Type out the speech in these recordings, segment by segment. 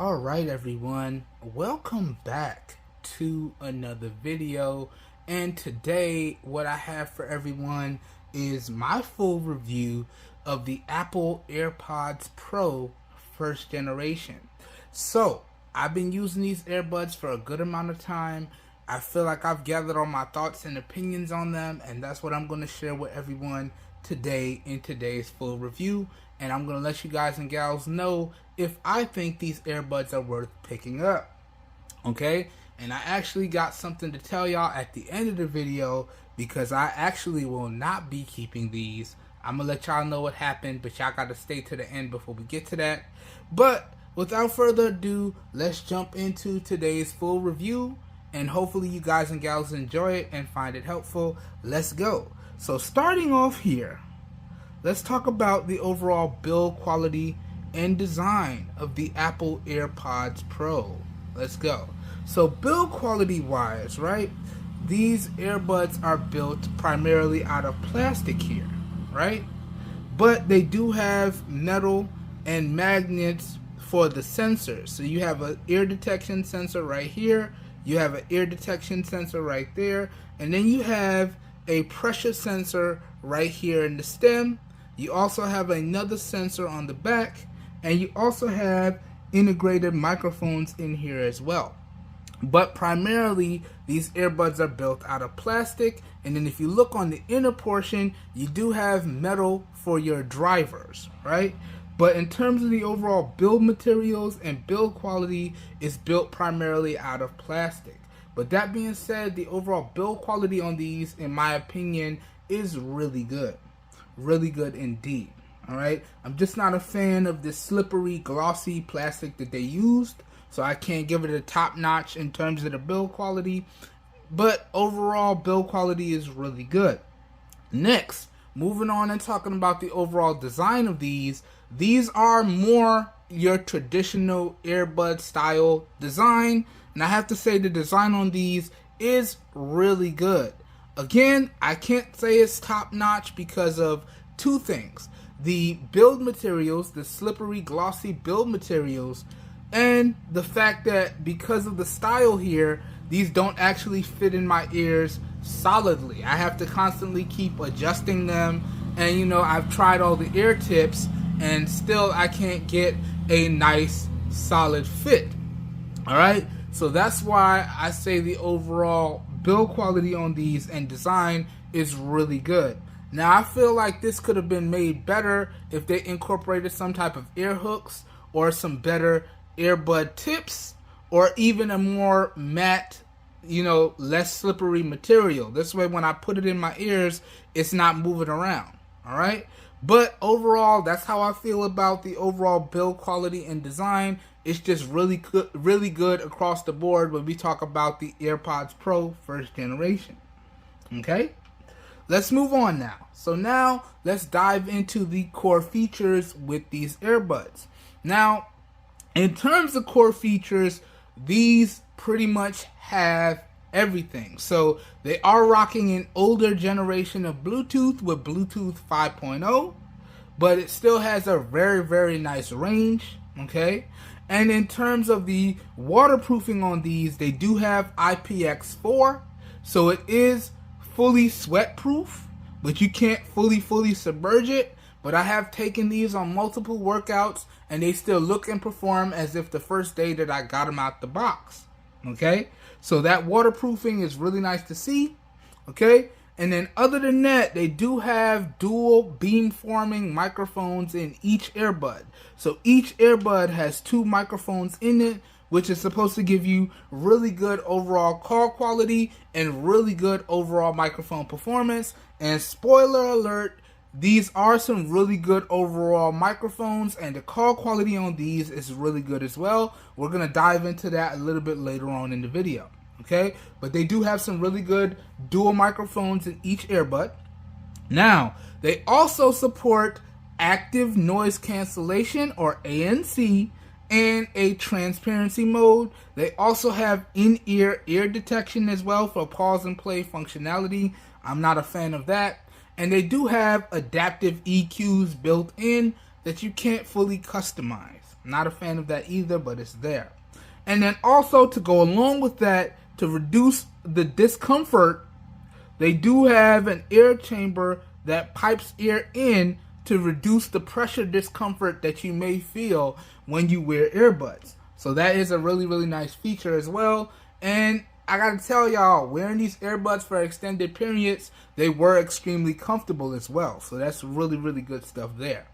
Alright everyone, welcome back to another video, and today what I have for everyone is my full review of the Apple AirPods Pro first generation. So I've been using these earbuds for a good amount of time. I feel like I've gathered all my thoughts and opinions on them, and that's what I'm going to share with everyone today in today's full review. And I'm going to let you guys and gals know if I think these earbuds are worth picking up. Okay? And I actually got something to tell y'all at the end of the video, because I actually will not be keeping these. I'm going to let y'all know what happened, but y'all got to stay to the end before we get to that. But without further ado, let's jump into today's full review. And hopefully you guys and gals enjoy it and find it helpful. Let's go. So starting off here, let's talk about the overall build quality and design of the Apple AirPods Pro. Let's go. So build quality wise, right? These earbuds are built primarily out of plastic here, right? But they do have metal and magnets for the sensors. So you have an ear detection sensor right here. You have an ear detection sensor right there. And then you have a pressure sensor right here in the stem. You also have another sensor on the back, and you also have integrated microphones in here as well. But primarily, these earbuds are built out of plastic, and then if you look on the inner portion, you do have metal for your drivers, right? But in terms of the overall build materials and build quality, it's built primarily out of plastic. But that being said, the overall build quality on these, in my opinion, is really good. Really good indeed. Alright, I'm just not a fan of this slippery, glossy plastic that they used, so I can't give it a top notch in terms of the build quality, but overall build quality is really good. Next, moving on and talking about the overall design of these are more your traditional earbud style design, and I have to say the design on these is really good. Again, I can't say it's top notch because of two things: the build materials, the slippery, glossy build materials, and the fact that because of the style here, these don't actually fit in my ears solidly. I have to constantly keep adjusting them, and you know, I've tried all the ear tips and still I can't get a nice solid fit. Alright, so that's why I say the overall build quality on these and design is really good. Now I feel like this could have been made better if they incorporated some type of ear hooks or some better earbud tips, or even a more matte, you know, less slippery material. This way when I put it in my ears, it's not moving around. Alright? But overall, that's how I feel about the overall build quality and design. It's just really good across the board when we talk about the AirPods Pro first generation. Okay? Let's move on now. So now, let's dive into the core features with these earbuds. Now, in terms of core features, these pretty much have everything. So they are rocking an older generation of Bluetooth with Bluetooth 5.0, but it still has a very nice range. Okay, and in terms of the waterproofing on these, they do have IPX4, so it is fully sweat proof, but you can't fully submerge it. But I have taken these on multiple workouts, and they still look and perform as if the first day that I got them out the box. Okay, so that waterproofing is really nice to see. Okay, and then other than that, they do have dual beamforming microphones in each earbud. So each earbud has two microphones in it, which is supposed to give you really good overall call quality and really good overall microphone performance. And spoiler alert, these are some really good overall microphones, and the call quality on these is really good as well. We're going to dive into that a little bit later on in the video. Okay, but they do have some really good dual microphones in each earbud. Now, they also support active noise cancellation, or ANC, and a transparency mode. They also have in-ear ear detection as well for pause and play functionality. I'm not a fan of that. And they do have adaptive EQs built in that you can't fully customize. Not a fan of that either, but it's there. And then also to go along with that, to reduce the discomfort, they do have an air chamber that pipes air in to reduce the pressure discomfort that you may feel when you wear earbuds. So that is a really, really nice feature as well. And I gotta tell y'all, wearing these earbuds for extended periods, they were extremely comfortable as well. So that's really, really good stuff there.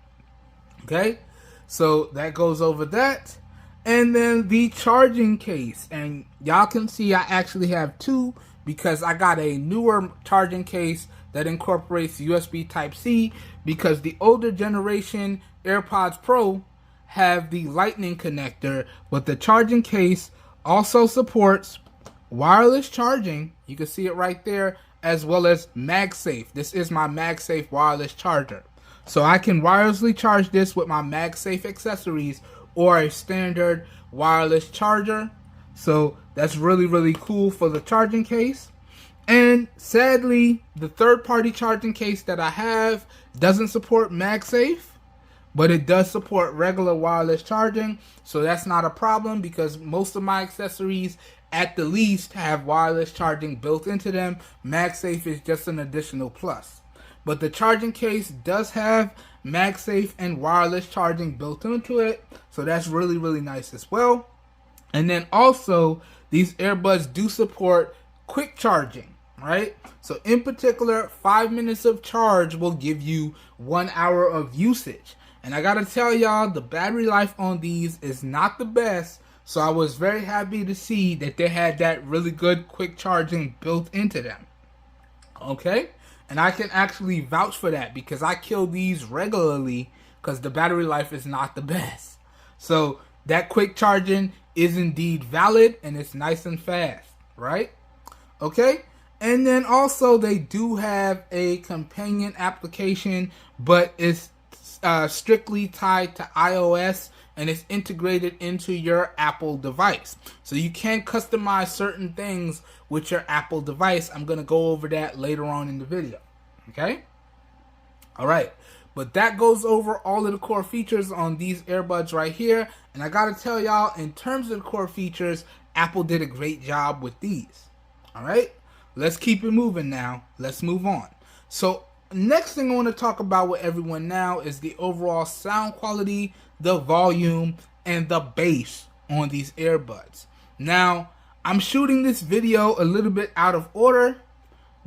Okay, so that goes over that. And then the charging case. And y'all can see I actually have two, because I got a newer charging case that incorporates USB Type-C, because the older generation AirPods Pro have the lightning connector, but the charging case also supports wireless charging. You can see it right there, as well as MagSafe. This is my MagSafe wireless charger. So I can wirelessly charge this with my MagSafe accessories or a standard wireless charger. So that's really, really cool for the charging case. And sadly, the third-party charging case that I have doesn't support MagSafe, but it does support regular wireless charging. So that's not a problem, because most of my accessories at the least have wireless charging built into them. MagSafe is just an additional plus. But the charging case does have MagSafe and wireless charging built into it. So that's really, really nice as well. And then also, these earbuds do support quick charging, right? So in particular, 5 minutes of charge will give you 1 hour of usage. And I gotta tell y'all, the battery life on these is not the best. So I was very happy to see that they had that really good quick charging built into them. Okay? And I can actually vouch for that, because I kill these regularly because the battery life is not the best. So that quick charging is indeed valid, and it's nice and fast, right? Okay? And then also they do have a companion application, but it's strictly tied to iOS, and it's integrated into your Apple device. So you can customize certain things with your Apple device. I'm going to go over that later on in the video. Okay? Alright. But that goes over all of the core features on these earbuds right here. And I got to tell y'all, in terms of the core features, Apple did a great job with these. Alright? Let's keep it moving now. Let's move on. So next thing I want to talk about with everyone now is the overall sound quality, the volume, and the bass on these earbuds. Now, I'm shooting this video a little bit out of order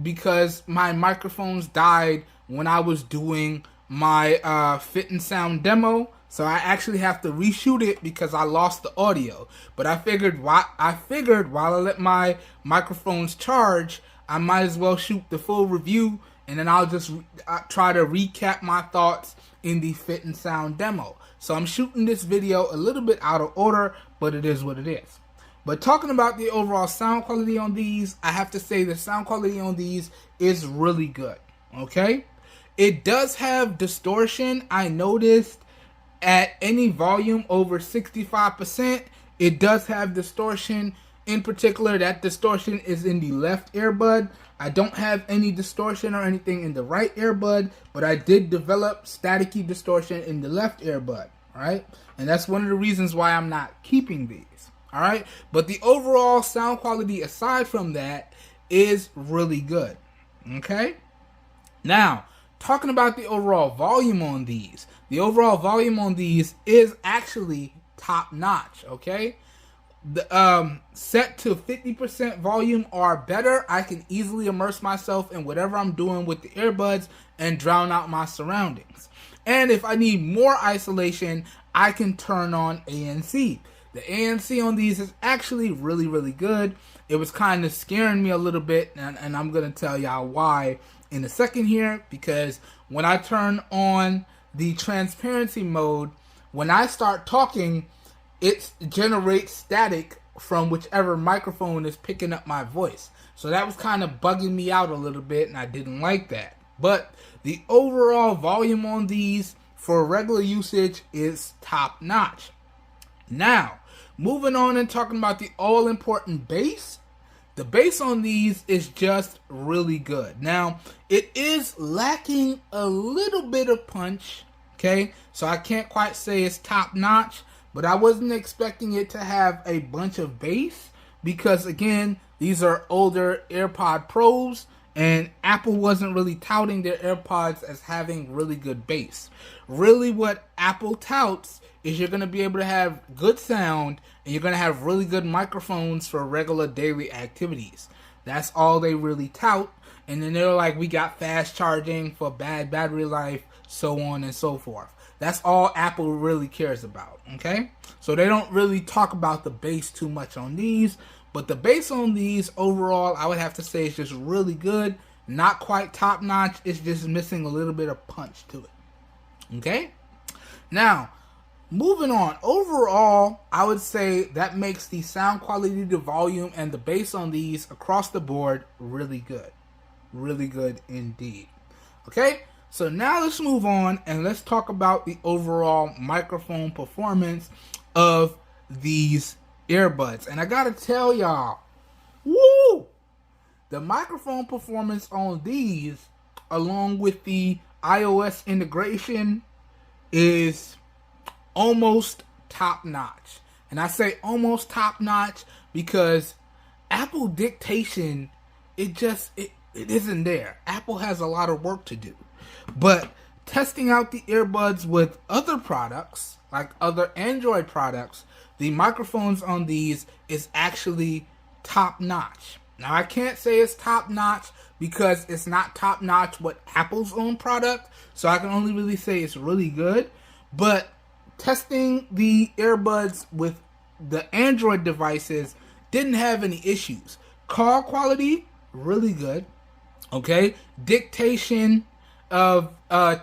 because my microphones died when I was doing my fit and sound demo. So I actually have to reshoot it because I lost the audio. But I figured while I let my microphones charge, I might as well shoot the full review, and then I'll just try to recap my thoughts in the fit and sound demo. So I'm shooting this video a little bit out of order, but it is what it is. But talking about the overall sound quality on these, I have to say the sound quality on these is really good. Okay? It does have distortion. I noticed at any volume over 65%, it does have distortion. In particular, that distortion is in the left earbud. I don't have any distortion or anything in the right earbud, but I did develop staticky distortion in the left earbud, alright? And that's one of the reasons why I'm not keeping these, alright? But the overall sound quality aside from that is really good, okay? Now, talking about the overall volume on these. The overall volume on these is actually top notch, okay? The set to 50% volume or better, I can easily immerse myself in whatever I'm doing with the earbuds and drown out my surroundings. And if I need more isolation, I can turn on ANC. The ANC on these is actually really, really good. It was kind of scaring me a little bit, and I'm going to tell y'all why in a second here, because when I turn on the transparency mode, when I start talking, it generates static from whichever microphone is picking up my voice. So that was kind of bugging me out a little bit, and I didn't like that. But the overall volume on these for regular usage is top notch. Now, moving on and talking about the all-important bass. The bass on these is just really good. Now, it is lacking a little bit of punch, okay? So I can't quite say it's top notch, but I wasn't expecting it to have a bunch of bass because, again, these are older AirPod Pros, and Apple wasn't really touting their AirPods as having really good bass. Really, what Apple touts is you're going to be able to have good sound, and you're going to have really good microphones for regular daily activities. That's all they really tout. And then they're like, we got fast charging for bad battery life, so on and so forth. That's all Apple really cares about, okay? So they don't really talk about the bass too much on these, but the bass on these overall, I would have to say, is just really good. Not quite top notch. It's just missing a little bit of punch to it, okay? Now, moving on. Overall, I would say that makes the sound quality, the volume, and the bass on these across the board really good. Really good indeed. Okay, so now let's move on and let's talk about the overall microphone performance of these earbuds. And I gotta tell y'all, woo! The microphone performance on these, along with the iOS integration, is almost top notch. And I say almost top notch because Apple dictation, it isn't there. Apple has a lot of work to do. But testing out the earbuds with other products, like other Android products, the microphones on these is actually top notch. Now, I can't say it's top notch because it's not top notch with Apple's own product, so I can only really say it's really good. But testing the earbuds with the Android devices didn't have any issues. Call quality, really good. Okay, dictation of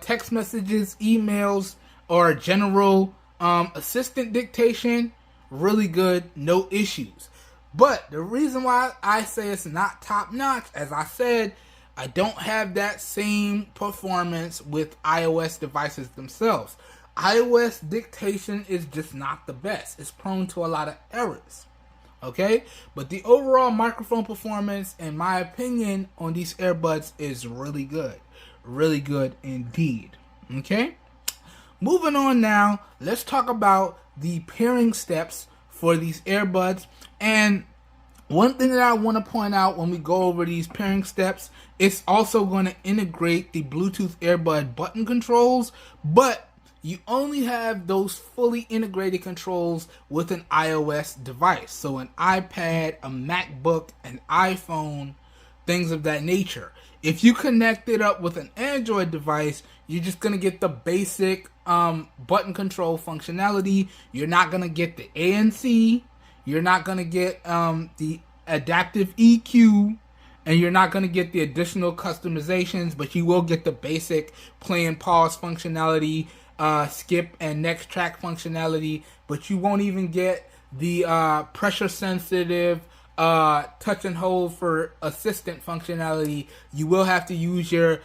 text messages, emails, or general assistant dictation, really good, no issues. But the reason why I say it's not top notch, as I said, I don't have that same performance with iOS devices themselves. iOS dictation is just not the best. It's prone to a lot of errors. Okay, but the overall microphone performance, in my opinion, on these earbuds is really good indeed. Okay, moving on now, let's talk about the pairing steps for these earbuds. And one thing that I want to point out when we go over these pairing steps, it's also going to integrate the Bluetooth earbud button controls, but you only have those fully integrated controls with an iOS device. So an iPad, a MacBook, an iPhone, things of that nature. If you connect it up with an Android device, you're just going to get the basic button control functionality. You're not going to get the ANC. You're not going to get the adaptive EQ. And you're not going to get the additional customizations, but you will get the basic play and pause functionality, skip and next track functionality, but you won't even get the pressure sensitive touch and hold for assistant functionality. You will have to use your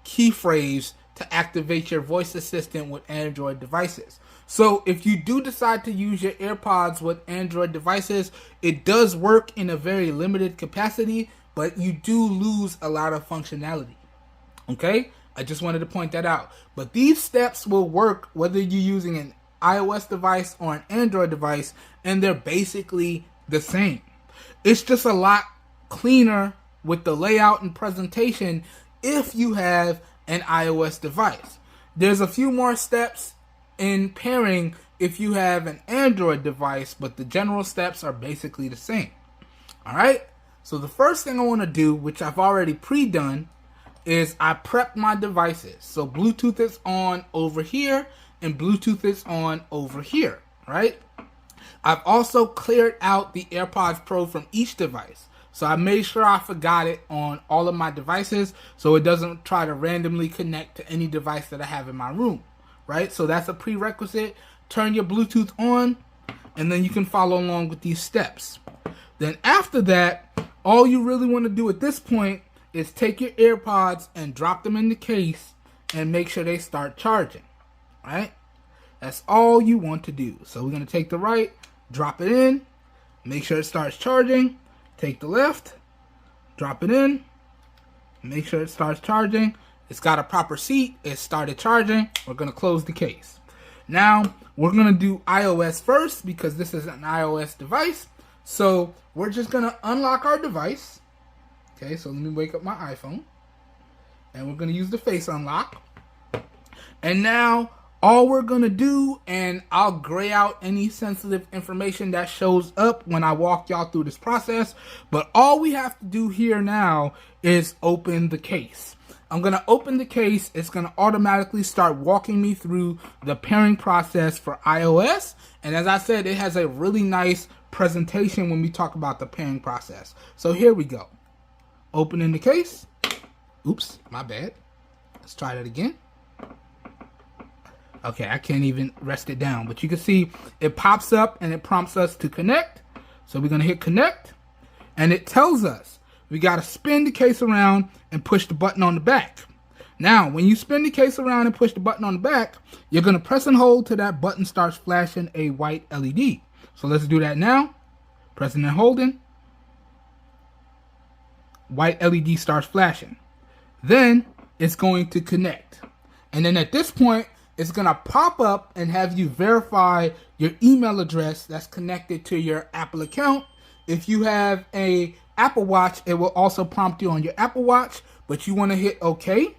key phrase to activate your voice assistant with Android devices. So if you do decide to use your AirPods with Android devices, it does work in a very limited capacity, but you do lose a lot of functionality. Okay? I just wanted to point that out. But these steps will work whether you're using an iOS device or an Android device, and they're basically the same. It's just a lot cleaner with the layout and presentation if you have an iOS device. There's a few more steps in pairing if you have an Android device, but the general steps are basically the same. Alright? So the first thing I want to do, which I've already pre-done, is I prepped my devices. So Bluetooth is on over here and Bluetooth is on over here, right? I've also cleared out the AirPods Pro from each device. So I made sure I forgot it on all of my devices so it doesn't try to randomly connect to any device that I have in my room, right? So that's a prerequisite. Turn your Bluetooth on and then you can follow along with these steps. Then after that, all you really want to do at this point is take your AirPods and drop them in the case and make sure they start charging, right? That's all you want to do. So we're going to take the right, drop it in, make sure it starts charging, take the left, drop it in, make sure it starts charging. It's got a proper seat, it started charging, we're going to close the case. Now, we're going to do iOS first because this is an iOS device. So, we're just going to unlock our device. Okay, so let me wake up my iPhone. And we're going to use the face unlock. And now, all we're going to do, and I'll gray out any sensitive information that shows up when I walk y'all through this process. But all we have to do here now is open the case. I'm going to open the case. It's going to automatically start walking me through the pairing process for iOS. And as I said, it has a really nice presentation when we talk about the pairing process. So here we go. Opening the case. Oops, my bad. Let's try that again. Okay, I can't even rest it down. But you can see it pops up and it prompts us to connect. So we're going to hit connect. And it tells us we got to spin the case around and push the button on the back. Now, when you spin the case around and push the button on the back, you're going to press and hold till that button starts flashing a white LED. So let's do that now. Pressing and holding. White LED starts flashing. Then it's going to connect. And then at this point, it's going to pop up and have you verify your email address that's connected to your Apple account. If you have a Apple Watch, it will also prompt you on your Apple Watch, but you want to hit OK,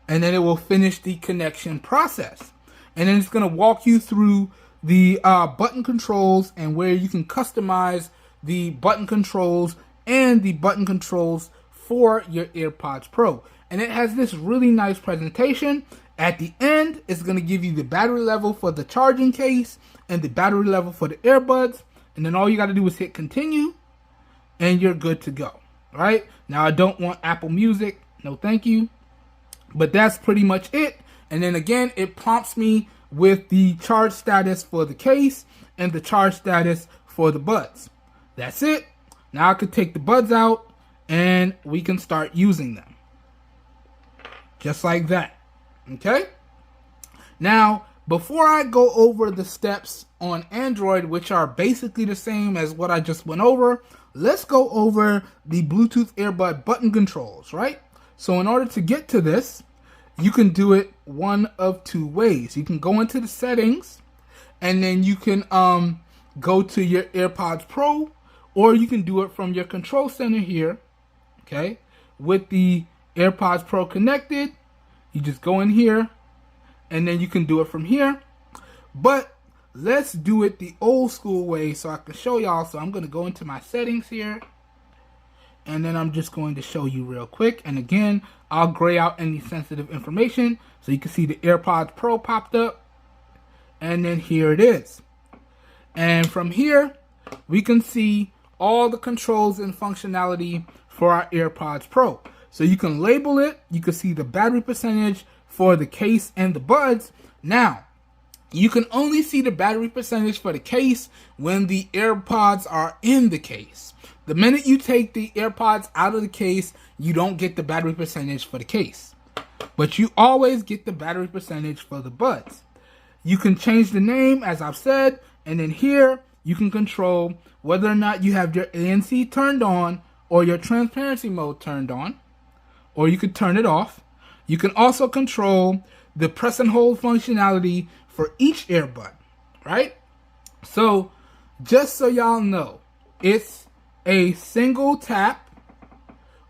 and then it will finish the connection process. And then it's going to walk you through the button controls and where you can customize the button controls and the button controls for your AirPods Pro. And it has this really nice presentation. At the end, it's going to give you the battery level for the charging case and the battery level for the earbuds. And then all you got to do is hit continue and you're good to go. All right. Now, I don't want Apple Music. No, thank you. But that's pretty much it. And then again, it prompts me with the charge status for the case and the charge status for the buds. That's it. Now I could take the buds out and we can start using them. Just like that. Okay. Now, before I go over the steps on Android, which are basically the same as what I just went over, let's go over the Bluetooth earbud button controls, right? So in order to get to this, you can do it one of two ways. You can go into the settings and then you can go to your AirPods Pro, or you can do it from your control center here, okay? With the AirPods Pro connected, you just go in here and then you can do it from here. But let's do it the old school way so I can show y'all. So I'm going to go into my settings here. And then I'm just going to show you real quick. And again, I'll gray out any sensitive information. So you can see the AirPods Pro popped up. And then here it is. And from here, we can see all the controls and functionality for our AirPods Pro. So you can label it. You can see the battery percentage for the case and the buds. Now, you can only see the battery percentage for the case when the AirPods are in the case. The minute you take the AirPods out of the case, you don't get the battery percentage for the case. But you always get the battery percentage for the buds. You can change the name, as I've said, and then here you can control whether or not you have your ANC turned on or your transparency mode turned on, or you could turn it off. You can also control the press and hold functionality for each earbud, right? So just so y'all know, it's a single tap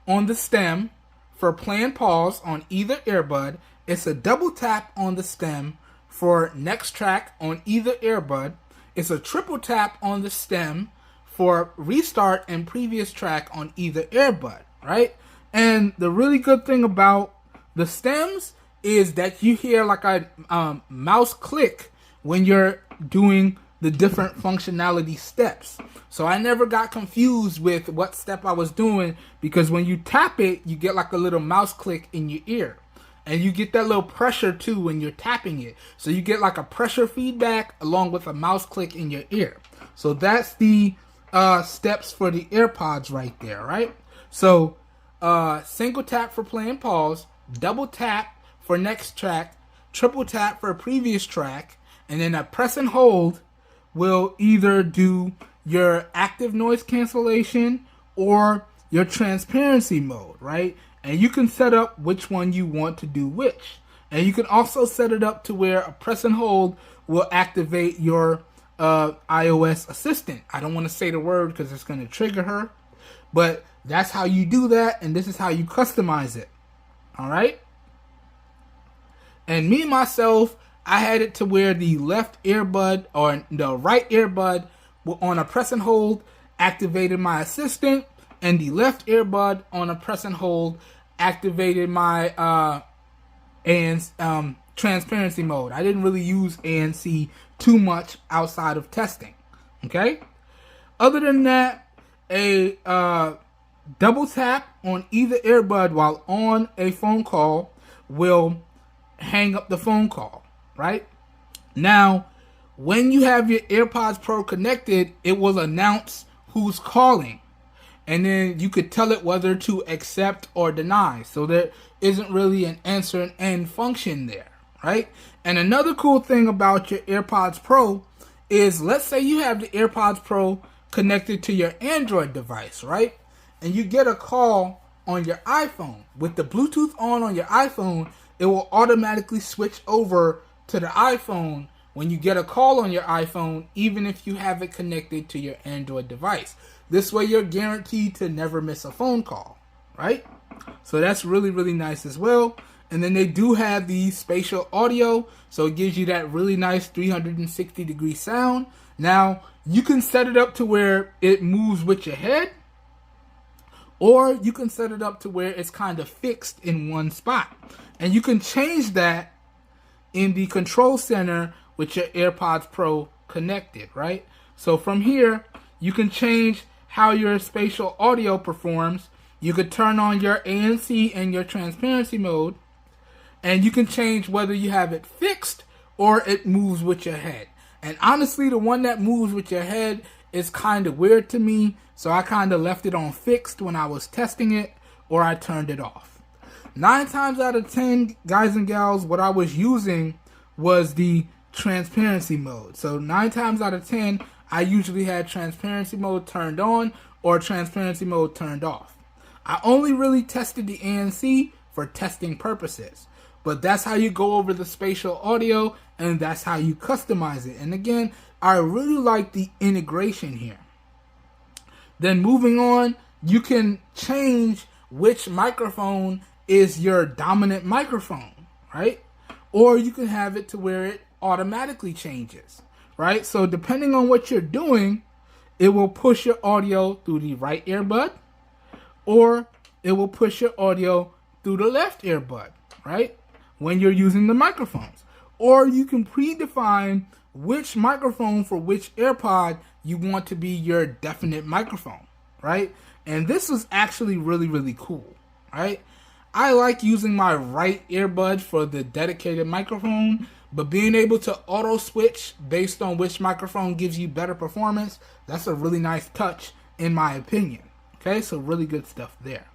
on the stem for play and pause on either earbud. It's a double tap on the stem for next track on either earbud. It's a triple tap on the stem for restart and previous track on either earbud, right? And the really good thing about the stems is that you hear like a mouse click when you're doing the different functionality steps. So I never got confused with what step I was doing, because when you tap it, you get like a little mouse click in your ear. And you get that little pressure too when you're tapping it. So you get like a pressure feedback along with a mouse click in your ear. So that's the steps for the AirPods right there, right? So single tap for play and pause, double tap for next track, triple tap for a previous track, and then a press and hold will either do your active noise cancellation or your transparency mode, right? And you can set up which one you want to do which. And you can also set it up to where a press and hold will activate your iOS assistant. I don't want to say the word because it's going to trigger her, but that's how you do that, and this is how you customize it. All right. And me myself, I had it to where the left earbud or the right earbud on a press and hold activated my assistant, and the left earbud on a press and hold activated my transparency mode. I didn't really use ANC too much outside of testing. Okay. Other than that, a double tap on either earbud while on a phone call will hang up the phone call, right? Now, when you have your AirPods Pro connected, it will announce who's calling. And then you could tell it whether to accept or deny. So there isn't really an answer and end function there, right? And another cool thing about your AirPods Pro is, let's say you have the AirPods Pro connected to your Android device, right? And you get a call on your iPhone. With the Bluetooth on your iPhone, it will automatically switch over to the iPhone when you get a call on your iPhone, even if you have it connected to your Android device. This way you're guaranteed to never miss a phone call, right? So that's really, really nice as well. And then they do have the spatial audio, so it gives you that really nice 360-degree sound. Now, you can set it up to where it moves with your head, or you can set it up to where it's kind of fixed in one spot. And you can change that in the control center with your AirPods Pro connected, right? So from here, you can change how your spatial audio performs. You could turn on your ANC and your transparency mode, and you can change whether you have it fixed or it moves with your head. And honestly, the one that moves with your head is kind of weird to me, so I kind of left it on fixed when I was testing it, or I turned it off. 9 times out of 10, guys and gals, what I was using was the transparency mode. So 9 times out of 10, I usually had transparency mode turned on or transparency mode turned off. I only really tested the ANC for testing purposes. But that's how you go over the spatial audio, and that's how you customize it. And again, I really like the integration here. Then moving on, you can change which microphone is your dominant microphone, right? Or you can have it to where it automatically changes, right? So depending on what you're doing, it will push your audio through the right earbud, or it will push your audio through the left earbud, right? When you're using the microphones. Or you can predefine which microphone for which AirPod you want to be your definite microphone, right? And this is actually really, really cool, right? I like using my right earbud for the dedicated microphone, but being able to auto switch based on which microphone gives you better performance, that's a really nice touch in my opinion. Okay, so really good stuff there.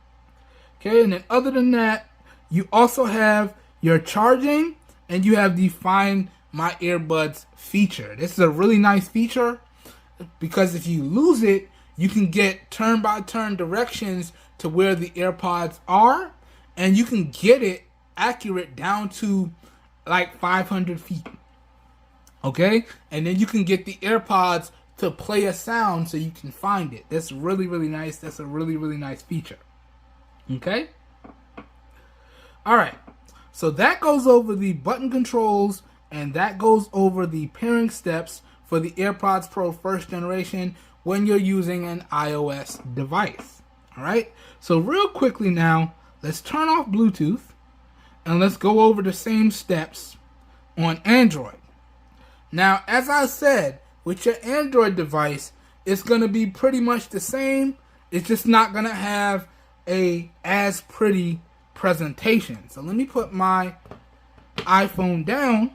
Okay, and then other than that, you also have your charging, and you have the Find My Earbuds feature. This is a really nice feature because if you lose it, you can get turn-by-turn directions to where the AirPods are, and you can get it accurate down to like 500 feet. Okay? And then you can get the AirPods to play a sound so you can find it. That's really, really nice. That's a really, really nice feature. Okay? All right. So that goes over the button controls, and that goes over the pairing steps for the AirPods Pro first generation when you're using an iOS device. All right. So real quickly now, let's turn off Bluetooth and let's go over the same steps on Android. Now, as I said, with your Android device, it's going to be pretty much the same. It's just not going to have a as pretty presentation. So let me put my iPhone down,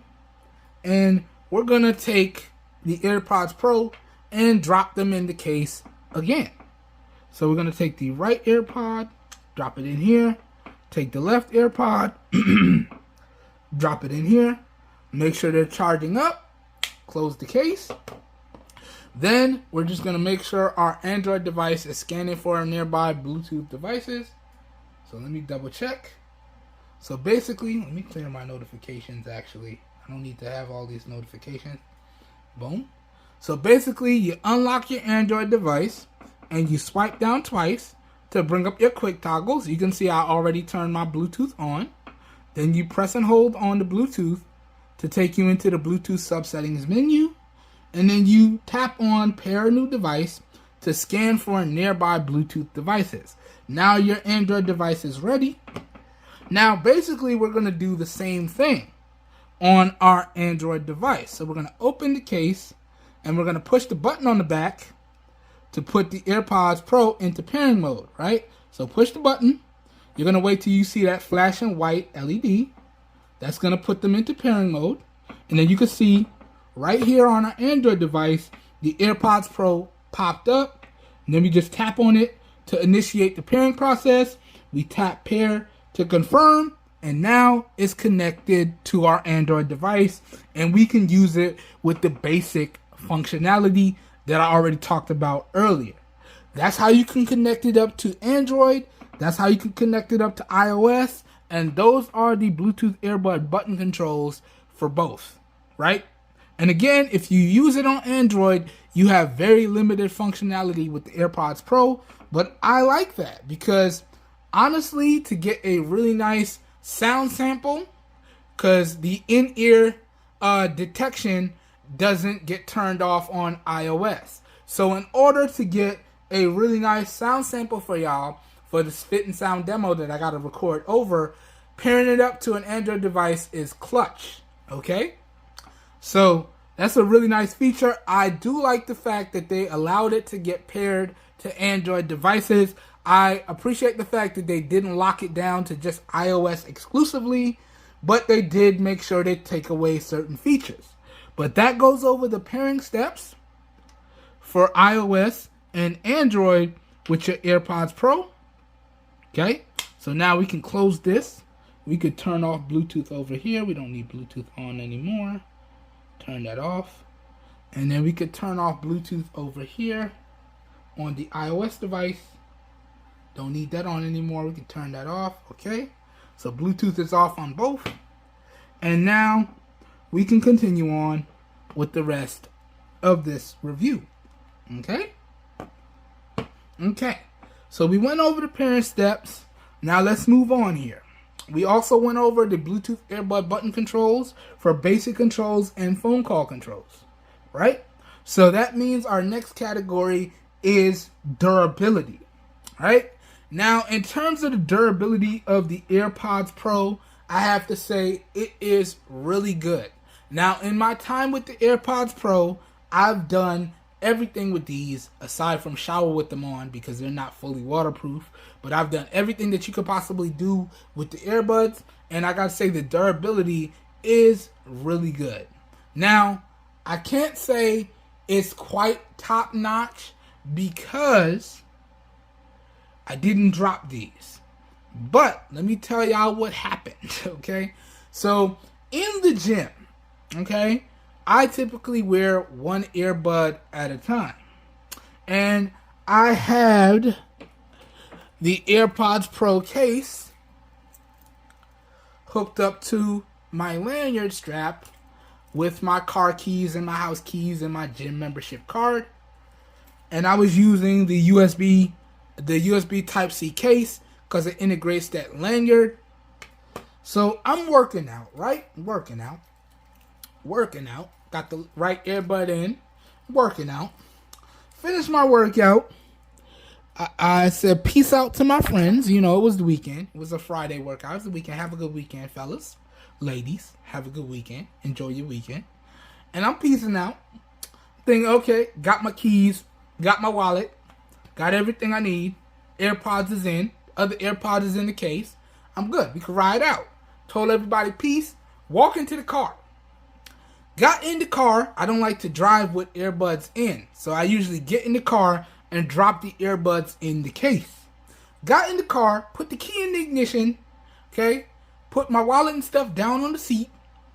and we're going to take the AirPods Pro and drop them in the case again. So we're going to take the right AirPod, drop it in here, take the left AirPod, drop it in here, make sure they're charging up, close the case. Then we're just going to make sure our Android device is scanning for nearby Bluetooth devices. So let me double check. So basically, let me clear my notifications actually. I don't need to have all these notifications. Boom. So basically, you unlock your Android device and you swipe down twice to bring up your quick toggles. You can see I already turned my Bluetooth on. Then you press and hold on the Bluetooth to take you into the Bluetooth subsettings menu. And then you tap on pair a new device to scan for nearby Bluetooth devices. Now your Android device is ready. Now basically we're going to do the same thing on our Android device. So we're going to open the case and we're going to push the button on the back to put the AirPods Pro into pairing mode, right? So push the button. You're going to wait till you see that flashing white LED. That's going to put them into pairing mode. And then you can see right here on our Android device, the AirPods Pro popped up. And then we just tap on it to initiate the pairing process. We tap pair to confirm. And now it's connected to our Android device. And we can use it with the basic functionality that I already talked about earlier. That's how you can connect it up to Android. That's how you can connect it up to iOS. And those are the Bluetooth earbud button controls for both, right? And again, if you use it on Android, you have very limited functionality with the AirPods Pro. But I like that because honestly, to get a really nice sound sample, because the in-ear detection doesn't get turned off on iOS. So in order to get a really nice sound sample for y'all, for the spit and sound demo that I got to record over, pairing it up to an Android device is clutch, okay? So that's a really nice feature. I do like the fact that they allowed it to get paired to Android devices. I appreciate the fact that they didn't lock it down to just iOS exclusively, but they did make sure they take away certain features. But that goes over the pairing steps for iOS and Android with your AirPods Pro. Okay, so now we can close this. We could turn off Bluetooth over here. We don't need Bluetooth on anymore. Turn that off. And then we could turn off Bluetooth over here on the iOS device. Don't need that on anymore. We can turn that off. Okay, so Bluetooth is off on both. And now we can continue on with the rest of this review. Okay? Okay. So we went over the pairing steps. Now let's move on here. We also went over the Bluetooth earbud button controls for basic controls and phone call controls, right? So that means our next category is durability, right? Now, in terms of the durability of the AirPods Pro, I have to say it is really good. Now, in my time with the AirPods Pro, I've done everything with these aside from shower with them on because they're not fully waterproof. But I've done everything that you could possibly do with the earbuds. And I gotta say the durability is really good. Now, I can't say it's quite top notch because I didn't drop these. But let me tell y'all what happened, okay? So in the gym, okay, I typically wear one earbud at a time. And I had the AirPods Pro case hooked up to my lanyard strap with my car keys and my house keys and my gym membership card. And I was using the USB Type-C case because it integrates that lanyard. So I'm working out, right? Working out. Got the right earbud in. Working out. Finished my workout. I said peace out to my friends. You know, it was the weekend. It was a Friday workout. It was the weekend. Have a good weekend, fellas. Ladies, have a good weekend. Enjoy your weekend. And I'm peacing out. Thinking, okay, got my keys. Got my wallet. Got everything I need. AirPods is in. Other AirPods is in the case. I'm good. We can ride out. Told everybody peace. Walk into the car. Got in the car. I don't like to drive with earbuds in. So I usually get in the car and drop the earbuds in the case. Got in the car. Put the key in the ignition. Okay. Put my wallet and stuff down on the seat.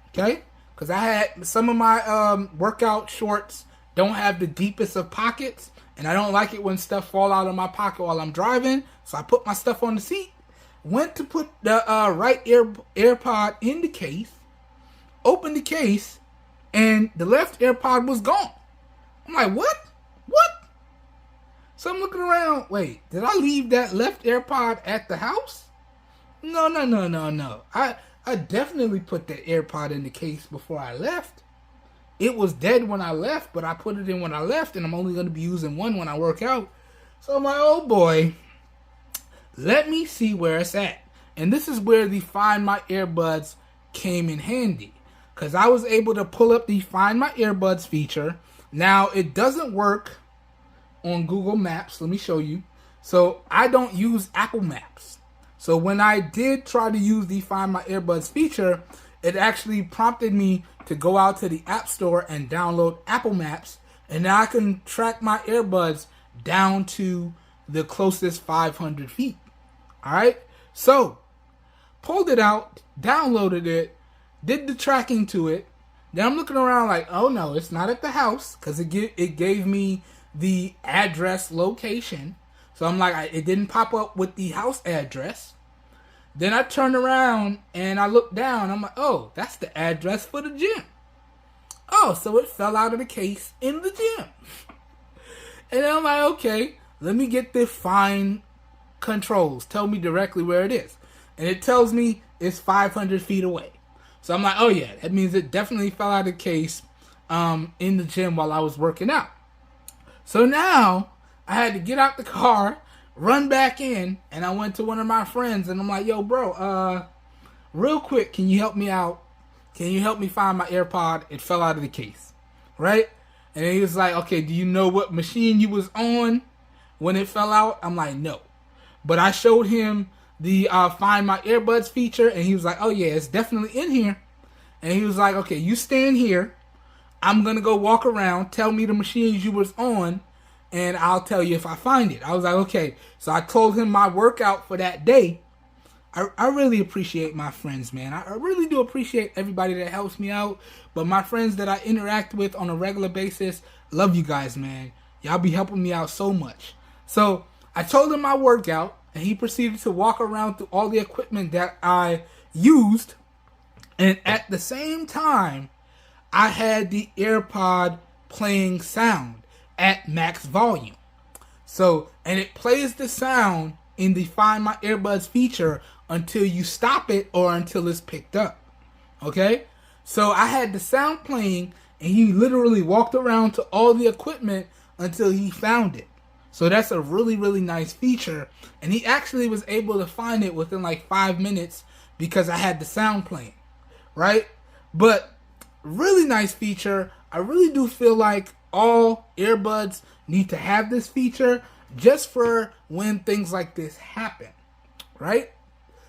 Okay. Because I had some of my workout shorts don't have the deepest of pockets. And I don't like it when stuff fall out of my pocket while I'm driving. So I put my stuff on the seat. went to put the right AirPod in the case, opened the case, and the left AirPod was gone. I'm like, what? What? So I'm looking around. Wait, did I leave that left AirPod at the house? No. I definitely put that AirPod in the case before I left. It was dead when I left, but I put it in when I left, and I'm only going to be using one when I work out. So I'm like, oh boy, let me see where it's at. And this is where the Find My Earbuds came in handy, because I was able to pull up the Find My Earbuds feature. Now, it doesn't work on Google Maps. Let me show you. So I don't use Apple Maps. So when I did try to use the Find My Earbuds feature, it actually prompted me to go out to the App Store and download Apple Maps. And now I can track my earbuds down to the closest 500 feet. All right. So pulled it out, downloaded it, did the tracking to it. Then I'm looking around like, oh no, it's not at the house, because it gave me the address location. So I'm like, it didn't pop up with the house address. Then I turned around and I looked down. I'm like, oh, that's the address for the gym. Oh, so it fell out of the case in the gym. And then I'm like, okay, let me get the Find controls. Tell me directly where it is. And it tells me it's 500 feet away. So I'm like, oh yeah, that means it definitely fell out of the case in the gym while I was working out. So now I had to get out the car, run back in, and I went to one of my friends, and I'm like, yo, bro, real quick, can you help me out? Can you help me find my AirPod? It fell out of the case, right? And he was like, okay, do you know what machine you was on when it fell out? I'm like, no. But I showed him the Find My Earbuds feature, and he was like, oh yeah, it's definitely in here. And he was like, okay, you stand here. I'm going to go walk around, tell me the machines you was on, and I'll tell you if I find it. I was like, okay. So I told him my workout for that day. I really appreciate my friends, man. I really do appreciate everybody that helps me out. But my friends that I interact with on a regular basis, love you guys, man. Y'all be helping me out so much. So I told him my workout, and he proceeded to walk around through all the equipment that I used. And at the same time, I had the AirPod playing sound at max volume. So, and it plays the sound in the Find My Earbuds feature until you stop it or until it's picked up. Okay? So I had the sound playing, and he literally walked around to all the equipment until he found it. So that's a really, really nice feature. And he actually was able to find it within like 5 minutes because I had the sound playing. Right? But really nice feature. I really do feel like all earbuds need to have this feature just for when things like this happen. Right?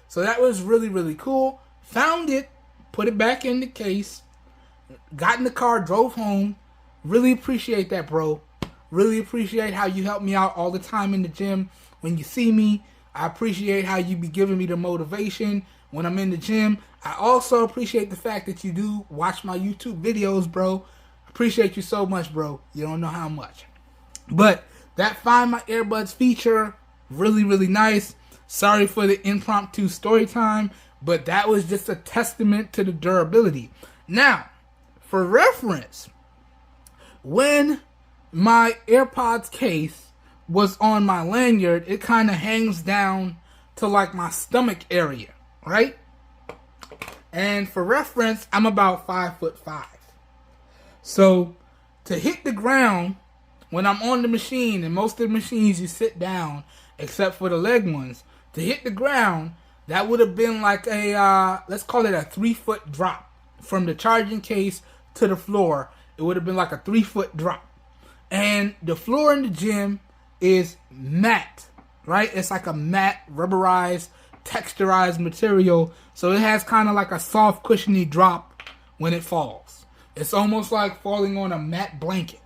So that was really, really cool. Found it, put it back in the case, got in the car, drove home. Really appreciate that, bro. Really appreciate how you help me out all the time in the gym. When you see me, I appreciate how you be giving me the motivation when I'm in the gym. I also appreciate the fact that you do watch my YouTube videos, bro. Appreciate you so much, bro. You don't know how much. But that Find My Earbuds feature, really, really nice. Sorry for the impromptu story time, but that was just a testament to the durability. Now, for reference, when my AirPods case was on my lanyard, it kind of hangs down to like my stomach area, right? And for reference, I'm about 5'5". So to hit the ground when I'm on the machine, and most of the machines you sit down, except for the leg ones, to hit the ground, that would have been like a, let's call it a 3-foot drop. From the charging case to the floor, it would have been like a 3-foot drop. And the floor in the gym is matte, right? It's like a matte, rubberized, texturized material. So it has kind of like a soft, cushiony drop when it falls. It's almost like falling on a matte blanket,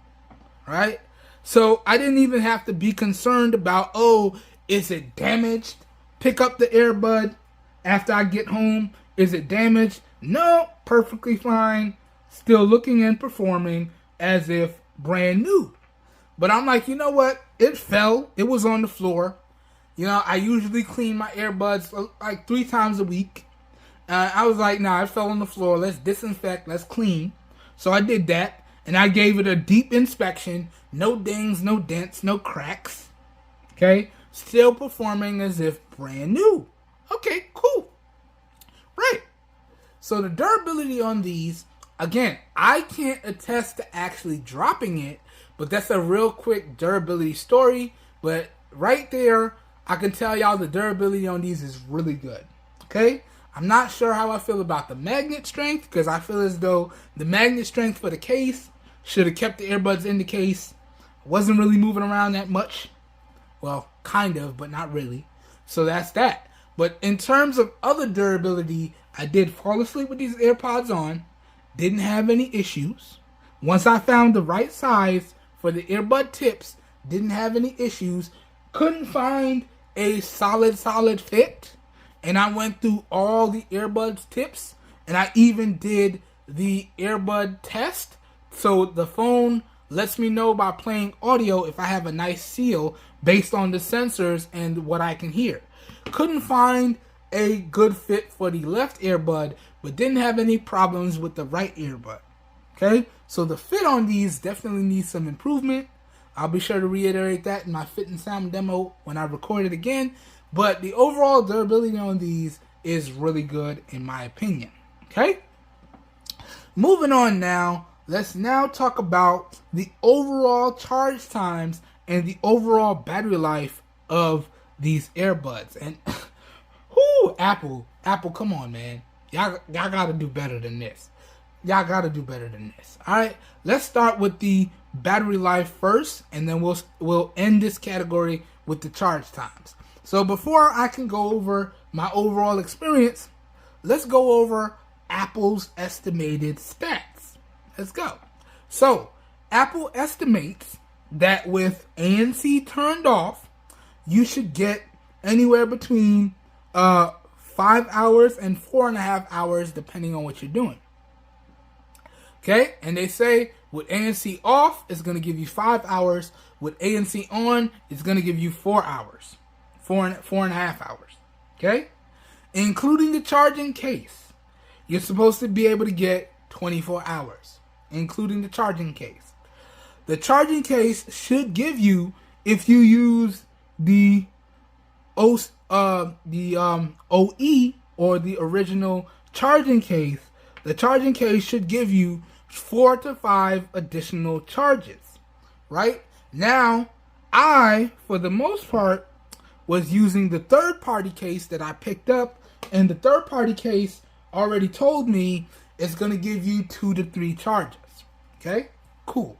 right? So I didn't even have to be concerned about, oh, is it damaged? Pick up the earbud after I get home. Is it damaged? No, perfectly fine. Still looking and performing as if brand new. But I'm like, you know what? It fell. It was on the floor. You know, I usually clean my earbuds like 3 times a week. I was like, nah, it fell on the floor. Let's disinfect. Let's clean. So I did that. And I gave it a deep inspection. No dings, no dents, no cracks. Okay? Still performing as if brand new. Okay, cool. Right. So the durability on these, again, I can't attest to actually dropping it, but that's a real quick durability story. But right there, I can tell y'all the durability on these is really good. Okay? I'm not sure how I feel about the magnet strength, because I feel as though the magnet strength for the case should have kept the earbuds in the case. Wasn't really moving around that much. Well, kind of, but not really. So that's that. But in terms of other durability, I did fall asleep with these AirPods on. Didn't have any issues. Once I found the right size for the earbud tips, didn't have any issues. Couldn't find a solid fit. And I went through all the earbuds tips. And I even did the earbud test. So the phone lets me know by playing audio if I have a nice seal based on the sensors and what I can hear. Couldn't find a good fit for the left earbud, but didn't have any problems with the right earbud. Okay, so the fit on these definitely needs some improvement. I'll be sure to reiterate that in my fit and sound demo when I record it again. But the overall durability on these is really good in my opinion. Okay, moving on now. Let's now talk about the overall charge times and the overall battery life of these earbuds. And whoo, Apple, come on, man. Y'all gotta do better than this. Y'all gotta do better than this. Alright, let's start with the battery life first, and then we'll end this category with the charge times. So before I can go over my overall experience, let's go over Apple's estimated stats. Let's go. So, Apple estimates that with ANC turned off, you should get anywhere between 5 hours and 4.5 hours, depending on what you're doing. Okay, and they say with ANC off, it's going to give you 5 hours. With ANC on, it's going to give you 4 hours, 4.5 hours. Okay, including the charging case, you're supposed to be able to get 24 hours, including the charging case. The charging case should give you, if you use the OE or the original charging case, the charging case should give you 4 to 5 additional charges. Right? Now, I, for the most part, was using the third-party case that I picked up, and the third-party case already told me it's going to give you 2 to 3 charges. Okay? Cool.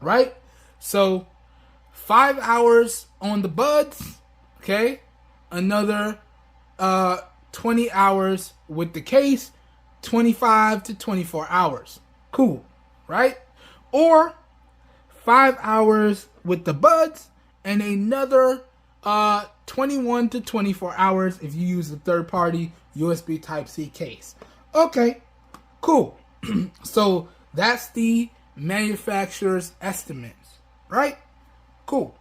Right? So, 5 hours on the buds. Okay? Another 20 hours with the case. 25 to 24 hours. Cool. Right? Or 5 hours with the buds and another 21 to 24 hours if you use the third-party USB Type-C case. Okay, cool. So that's the manufacturer's estimates, right? Cool.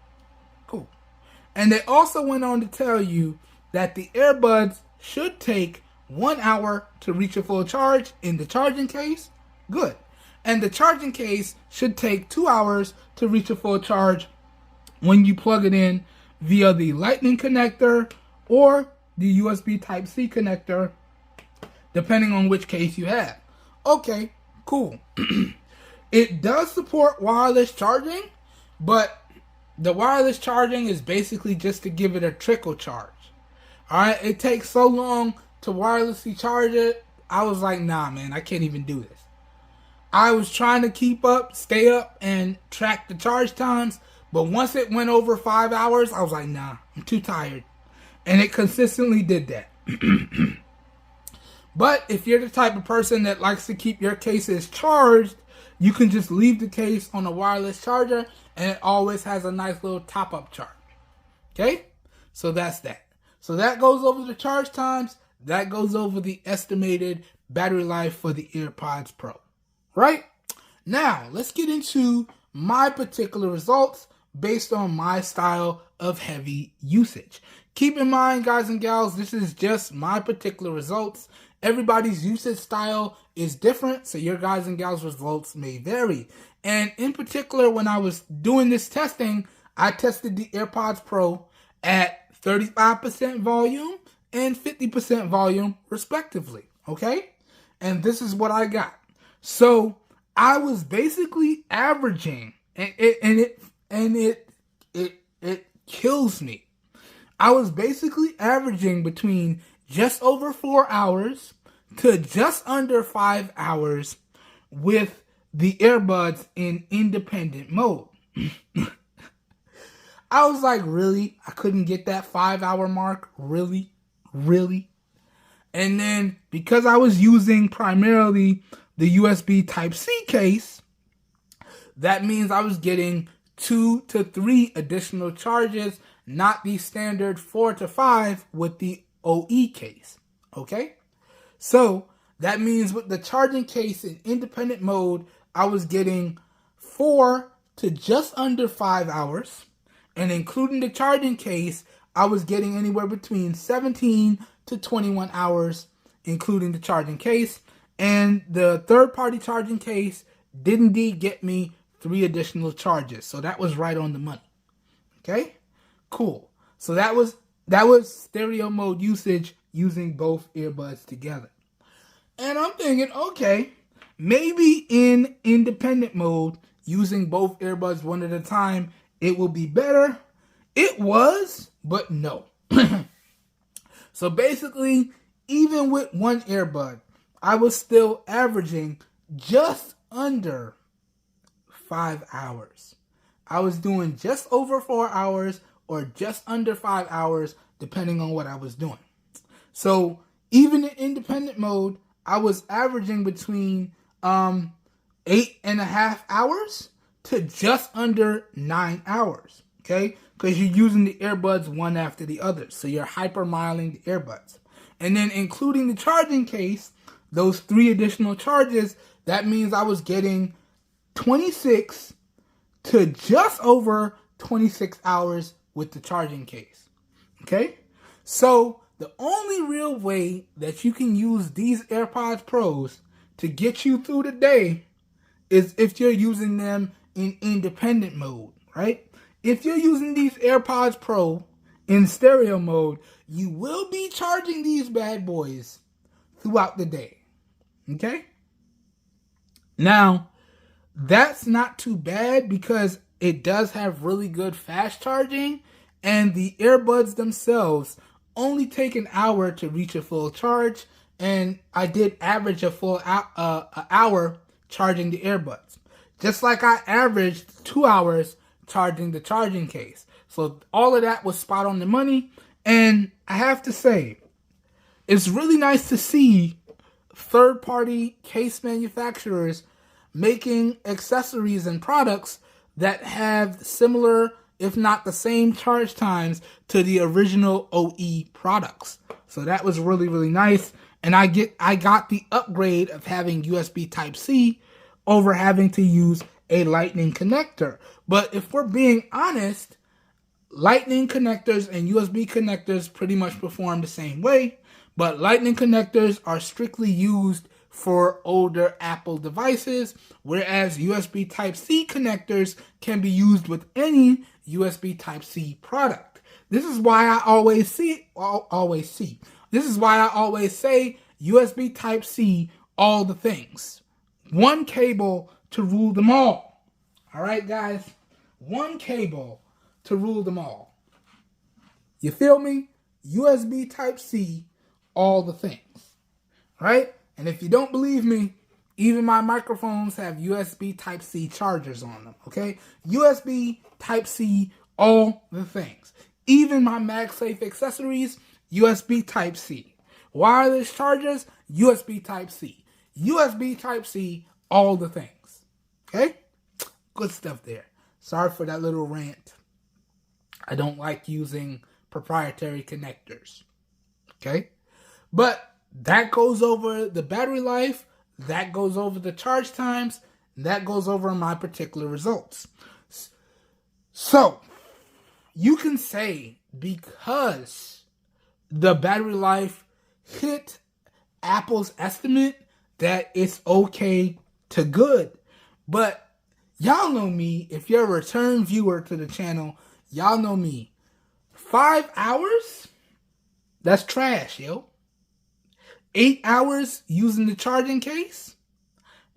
And they also went on to tell you that the earbuds should take 1 hour to reach a full charge in the charging case. Good. And the charging case should take 2 hours to reach a full charge when you plug it in via the Lightning connector or the USB Type-C connector, depending on which case you have. Okay, cool. It does support wireless charging, but the wireless charging is basically just to give it a trickle charge. Alright, it takes so long to wirelessly charge it, I was like, nah, man, I can't even do this. I was trying to keep up, stay up, and track the charge times, but once it went over 5 hours, I was like, nah, I'm too tired. And it consistently did that. But if you're the type of person that likes to keep your cases charged, you can just leave the case on a wireless charger, and it always has a nice little top-up charge. Okay? So that's that. So that goes over the charge times. That goes over the estimated battery life for the AirPods Pro. Right? Now, let's get into my particular results based on my style of heavy usage. Keep in mind, guys and gals, this is just my particular results. Everybody's usage style is different, so your guys and gals results may vary. And in particular, when I was doing this testing, I tested the AirPods Pro at 35% volume and 50% volume respectively, okay? And this is what I got. So I was basically averaging, and it kills me. I was basically averaging between just over 4 hours to just under 5 hours with the earbuds in independent mode. I was like, really? I couldn't get that 5-hour mark? Really? Really? And then because I was using primarily the USB Type-C case, that means I was getting 2 to 3 additional charges, not the standard 4 to 5 with the OE case. Okay? So that means with the charging case in independent mode, I was getting 4 to just under 5 hours. And including the charging case, I was getting anywhere between 17 to 21 hours, including the charging case. And the third-party charging case did indeed get me 3 additional charges. So that was right on the money. Okay? Cool. So that was stereo mode usage using both earbuds together. And I'm thinking, okay, maybe in independent mode, using both earbuds one at a time, it will be better. It was, but no. So basically, even with one earbud, I was still averaging just under 5 hours. I was doing just over 4 hours or just under 5 hours, depending on what I was doing. So even in independent mode, I was averaging between 8.5 hours to just under 9 hours, okay? Because you're using the earbuds one after the other. So you're hypermiling the earbuds. And then including the charging case, those 3 additional charges, that means I was getting 26 to just over 26 hours with the charging case, okay? So the only real way that you can use these AirPods Pros to get you through the day is if you're using them in independent mode, right? If you're using these AirPods Pro in stereo mode, you will be charging these bad boys throughout the day, okay? Now, that's not too bad because it does have really good fast charging, and the earbuds themselves only take an hour to reach a full charge, and I did average a full hour charging the earbuds. Just like I averaged 2 hours charging the charging case. So all of that was spot on the money. And I have to say, it's really nice to see third-party case manufacturers making accessories and products that have similar, if not the same charge times to the original OE products. So that was really, really nice. And I got the upgrade of having USB Type-C over having to use a Lightning connector. But if we're being honest, Lightning connectors and USB connectors pretty much perform the same way, but Lightning connectors are strictly used for older Apple devices, whereas USB Type-C connectors can be used with any USB Type-C product. This is why I always say USB Type-C all the things. One cable to rule them all. All right, guys? One cable to rule them all. You feel me? USB Type-C, all the things. Right? And if you don't believe me, even my microphones have USB Type-C chargers on them. Okay? USB Type-C, all the things. Even my MagSafe accessories, USB Type-C. Wireless chargers, USB Type-C. USB Type-C, all the things. Okay? Good stuff there. Sorry for that little rant. I don't like using proprietary connectors. Okay? But that goes over the battery life, that goes over the charge times, that goes over my particular results. So, you can say because the battery life hit Apple's estimate that it's okay to good. But y'all know me, if you're a return viewer to the channel, y'all know me. 5 hours? That's trash, yo. 8 hours using the charging case?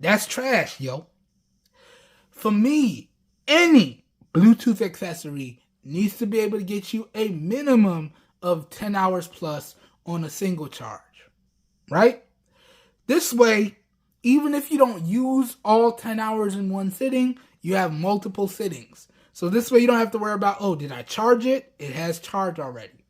That's trash, yo. For me, any Bluetooth accessory needs to be able to get you a minimum of 10 hours plus on a single charge, right? This way, even if you don't use all 10 hours in one sitting, you have multiple sittings. So this way you don't have to worry about, oh, did I charge it? It has charged already.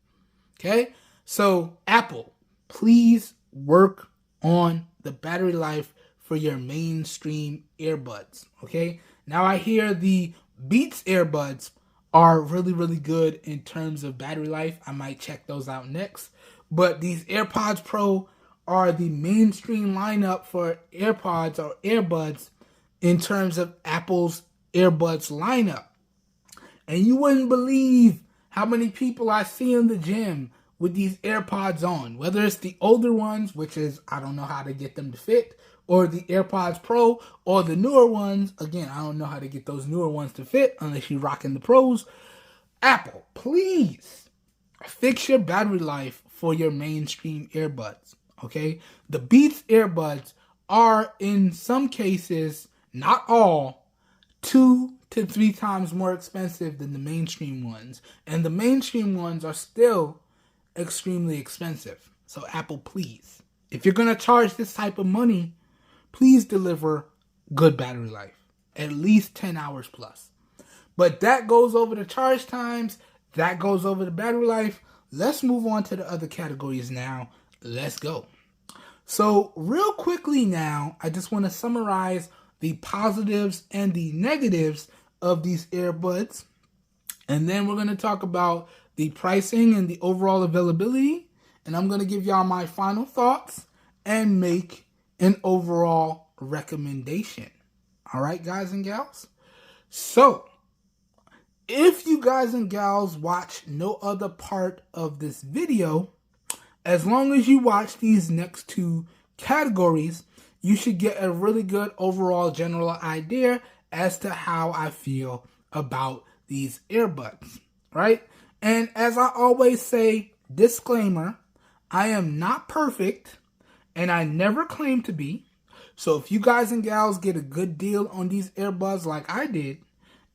Okay? So Apple, please work on the battery life for your mainstream earbuds. Okay? Now I hear the Beats earbuds are really, really good in terms of battery life. I might check those out next. But these AirPods Pro are the mainstream lineup for AirPods or earbuds in terms of Apple's earbuds lineup. And you wouldn't believe how many people I see in the gym with these AirPods on. Whether it's the older ones, which is, I don't know how to get them to fit, or the AirPods Pro, or the newer ones. Again, I don't know how to get those newer ones to fit unless you're rocking the Pros. Apple, please fix your battery life for your mainstream earbuds. Okay? The Beats earbuds are, in some cases, not all, 2 to 3 times more expensive than the mainstream ones. And the mainstream ones are still extremely expensive. So Apple, please, if you're going to charge this type of money, please deliver good battery life. At least 10 hours plus. But that goes over the charge times. That goes over the battery life. Let's move on to the other categories now. Let's go. So real quickly now, I just want to summarize the positives and the negatives of these earbuds. And then we're going to talk about the pricing and the overall availability. And I'm going to give y'all my final thoughts and make an overall recommendation. All right, guys and gals? So, if you guys and gals watch no other part of this video, as long as you watch these next 2 categories, you should get a really good overall general idea as to how I feel about these earbuds, right? And as I always say, disclaimer, I am not perfect, and I never claim to be. So if you guys and gals get a good deal on these earbuds like I did,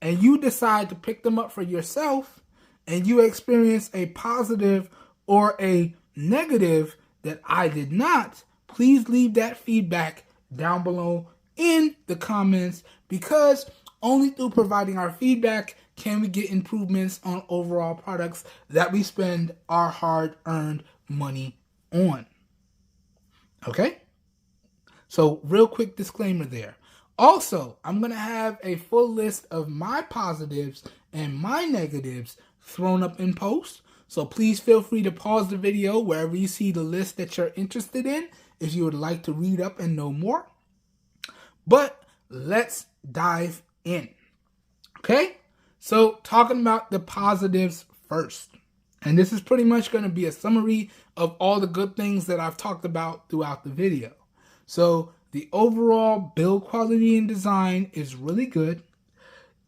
and you decide to pick them up for yourself, and you experience a positive or a negative that I did not, please leave that feedback down below in the comments, because only through providing our feedback can we get improvements on overall products that we spend our hard-earned money on. Okay? So, real quick disclaimer there. Also, I'm going to have a full list of my positives and my negatives thrown up in post. So, please feel free to pause the video wherever you see the list that you're interested in if you would like to read up and know more. But let's dive in. Okay? So, talking about the positives first. And this is pretty much going to be a summary of all the good things that I've talked about throughout the video. So, the overall build quality and design is really good.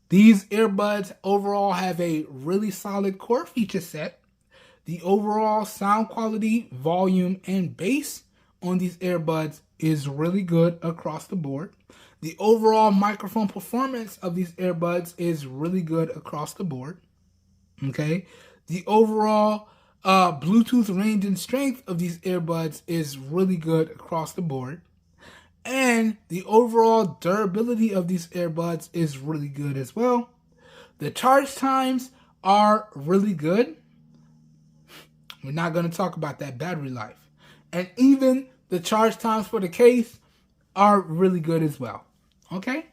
These earbuds overall have a really solid core feature set. The overall sound quality, volume, and bass on these earbuds is really good across the board. The overall microphone performance of these earbuds is really good across the board. Okay? The overall Bluetooth range and strength of these earbuds is really good across the board. And the overall durability of these earbuds is really good as well. The charge times are really good. We're not going to talk about that battery life. And even the charge times for the case are really good as well. Okay?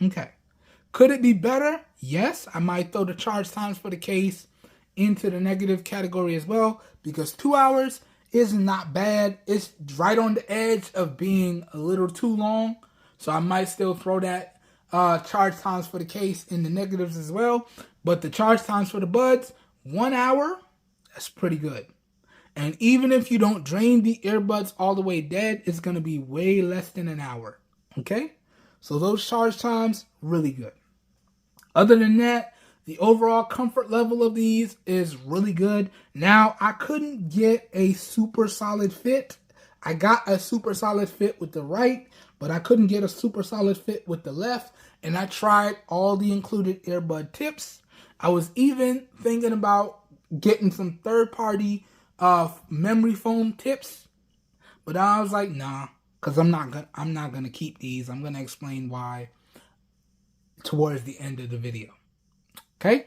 Okay. Could it be better? Yes, I might throw the charge times for the case into the negative category as well, because 2 hours is not bad. It's right on the edge of being a little too long, so I might still throw that charge times for the case in the negatives as well. But the charge times for the buds, 1 hour, that's pretty good. And even if you don't drain the earbuds all the way dead, it's going to be way less than an hour. Okay? So those charge times, really good. Other than that, the overall comfort level of these is really good. Now, I couldn't get a super solid fit. I got a super solid fit with the right, but I couldn't get a super solid fit with the left. And I tried all the included earbud tips. I was even thinking about getting some third-party memory foam tips, but I was like, nah, because I'm not gonna keep these. I'm gonna explain why towards the end of the video. Okay,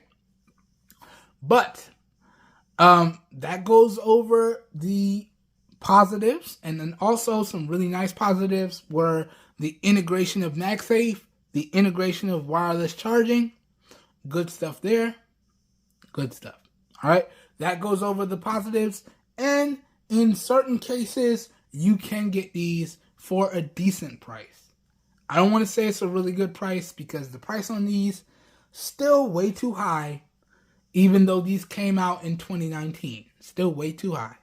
but that goes over the positives, and then also some really nice positives were the integration of MagSafe, the integration of wireless charging. Good stuff there. Good stuff. All right. That goes over the positives. And in certain cases, you can get these for a decent price. I don't want to say it's a really good price because the price on these still way too high, even though these came out in 2019. Still way too high.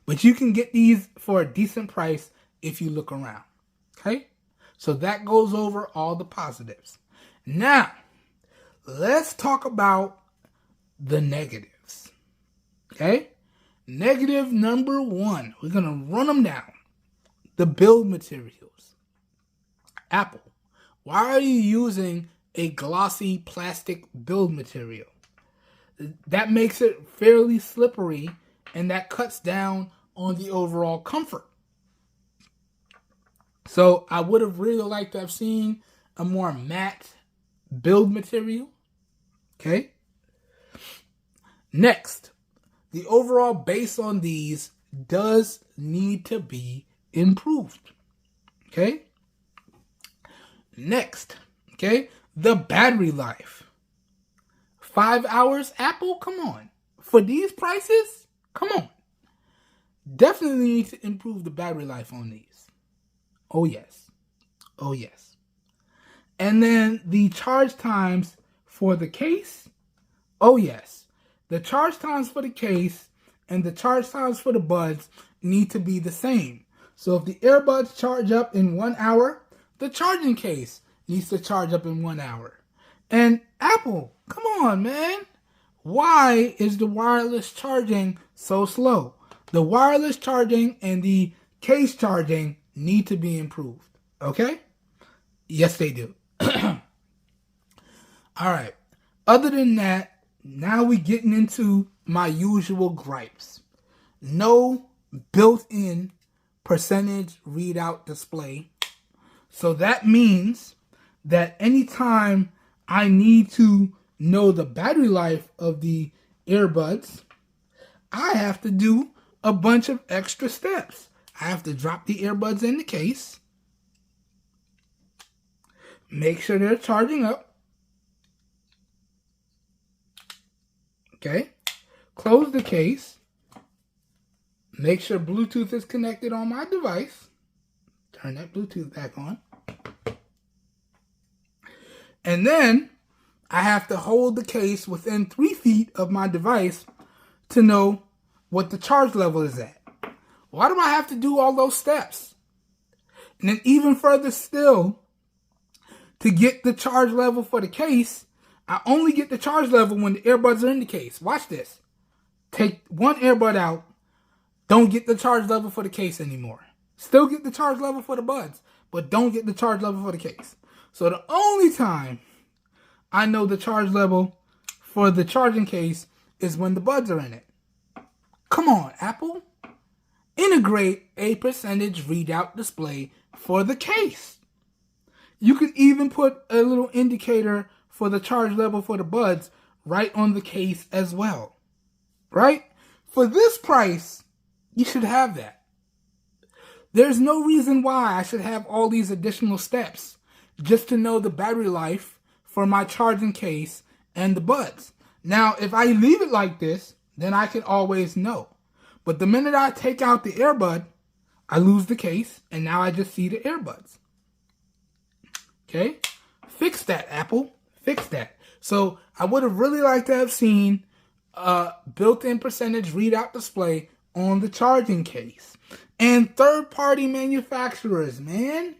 But you can get these for a decent price if you look around. Okay? So that goes over all the positives. Now, let's talk about the negatives. Okay? Negative number 1. We're going to run them down. The build materials. Apple, why are you using a glossy plastic build material? That makes it fairly slippery, and that cuts down on the overall comfort. So I would have really liked to have seen a more matte build material. Okay. Next, the overall base on these does need to be improved. Okay. Next, okay, the battery life. 5 hours, Apple? Come on. For these prices? Come on. Definitely need to improve the battery life on these. Oh, yes. Oh, yes. And then the charge times for the case. Oh, yes. The charge times for the case and the charge times for the buds need to be the same. So if the earbuds charge up in 1 hour, the charging case needs to charge up in 1 hour. And Apple, come on, man. Why is the wireless charging so slow? The wireless charging and the case charging need to be improved. Okay? Yes, they do. All right. Other than that, now we're getting into my usual gripes. No built-in percentage readout display. So that means that anytime I need to know the battery life of the earbuds, I have to do a bunch of extra steps. I have to drop the earbuds in the case, make sure they're charging up, okay, close the case, make sure Bluetooth is connected on my device, turn that Bluetooth back on, and then I have to hold the case within 3 feet of my device to know what the charge level is at. Why do I have to do all those steps? And then even further still, to get the charge level for the case, I only get the charge level when the earbuds are in the case. Watch this. Take one earbud out, don't get the charge level for the case anymore. Still get the charge level for the buds, but don't get the charge level for the case. So the only time I know the charge level for the charging case is when the buds are in it. Come on, Apple. Integrate a percentage readout display for the case. You could even put a little indicator for the charge level for the buds right on the case as well. Right? For this price, you should have that. There's no reason why I should have all these additional steps just to know the battery life for my charging case and the buds. Now, if I leave it like this, then I can always know. But the minute I take out the earbud, I lose the case, and now I just see the earbuds. Okay? Fix that, Apple. Fix that. So I would have really liked to have seen a built-in percentage readout display on the charging case. And third-party manufacturers, man,